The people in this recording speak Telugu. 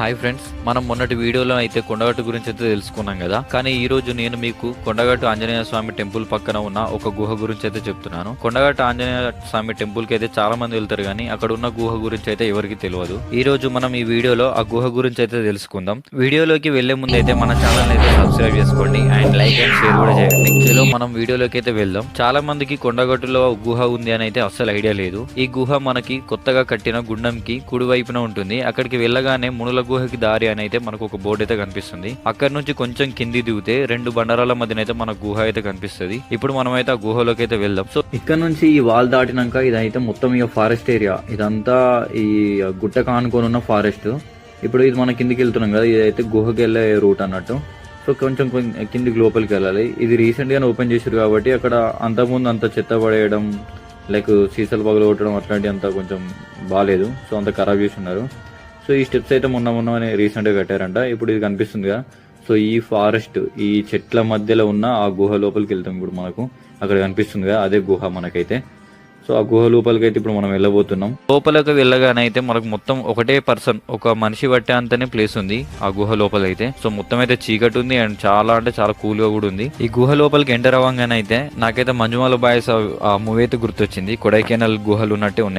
హాయ్ ఫ్రెండ్స్, మనం మొన్నటి వీడియోలో అయితే కొండగట్టు గురించి అయితే తెలుసుకున్నాం కదా. కానీ ఈ రోజు నేను మీకు కొండగట్టు ఆంజనేయ స్వామి టెంపుల్ పక్కన ఉన్న ఒక గుహ గురించి అయితే చెప్తున్నాను. కొండగట్టు ఆంజనేయ స్వామి టెంపుల్ కి అయితే చాలా మంది వెళ్తారు, కానీ అక్కడ ఉన్న గుహ గురించి అయితే ఎవరికి తెలియదు. ఈ రోజు మనం ఈ వీడియోలో ఆ గుహ గురించి అయితే తెలుసుకుందాం. వీడియోలోకి వెళ్లే ముందు అయితే మన ఛానల్ అయితే సబ్స్క్రైబ్ చేసుకోండి అండ్ లైక్ అండ్ షేర్ కూడా చేయండి. చలో మనం వీడియోలోకి అయితే వెళ్దాం. చాలా మందికి కొండగట్టులో గుహ ఉంది అని అయితే అస్సలు ఐడియా లేదు. ఈ గుహ మనకి కొత్తగా కట్టిన గుండంకి కుడివైపున ఉంటుంది. అక్కడికి వెళ్ళగానే మునుల గుహకి దారి అని అయితే మనకు ఒక బోర్డు అయితే కనిపిస్తుంది. అక్కడ నుంచి కొంచెం కింది దిగితే రెండు బండరాల మధ్యన అయితే మన గుహ అయితే కనిపిస్తుంది. ఇప్పుడు మనం అయితే ఆ గుహలోకి అయితే వెళ్దాం. సో ఇక్కడ నుంచి ఈ వాల్ దాటినాక ఇదైతే మొత్తం ఇక ఫారెస్ట్ ఏరియా, ఇదంతా ఈ గుట్ట కానుకొని ఉన్న ఫారెస్ట్. ఇప్పుడు ఇది మన కిందికి వెళ్తున్నాం కదా, ఇదైతే గుహకి వెళ్ళే రూట్ అన్నట్టు. సో కొంచెం కిందికి లోపలికి వెళ్ళాలి. ఇది రీసెంట్ గానే ఓపెన్ చేశారు కాబట్టి అక్కడ అంతకుముందు అంత చెత్త పడేయడం, లైక్ సీసాలు పగలు కొట్టడం అట్లాంటివి అంతా కొంచెం బాగాలేదు. సో అంత ఖరాబ్ చేసి ఉన్నారు. సో ఈ స్టెప్స్ అయితే మొన్న రీసెంట్ గా కట్టారంట. ఇప్పుడు ఇది కనిపిస్తుందిగా, సో ఈ ఫారెస్ట్ ఈ చెట్ల మధ్యలో ఉన్న ఆ గుహ లోపలికి వెళ్తాం. ఇప్పుడు మనకు అక్కడ కనిపిస్తుందిగా, అదే గుహ మనకైతే. సో ఆ గుహ లోపలికి అయితే ఇప్పుడు మనం వెళ్ళబోతున్నాం. లోపలికి వెళ్ళగానే అయితే మనకు మొత్తం ఒకటే పర్సన్, ఒక మనిషి పట్టే అంతనే ప్లేస్ ఉంది ఆ గుహ లోపల అయితే. సో మొత్తం అయితే చీకటి ఉంది అండ్ చాలా అంటే చాలా కూల్ గా కూడా ఉంది. ఈ గుహ లోపలికి ఎంటర్ అవ్వగానే అయితే నాకైతే మంజుమాల బాయ్స్ ఆ మూవీ అయితే గుర్తొచ్చింది. కొడైకెనాల్ గుహలు ఉన్నట్టే ఉన్నాయి.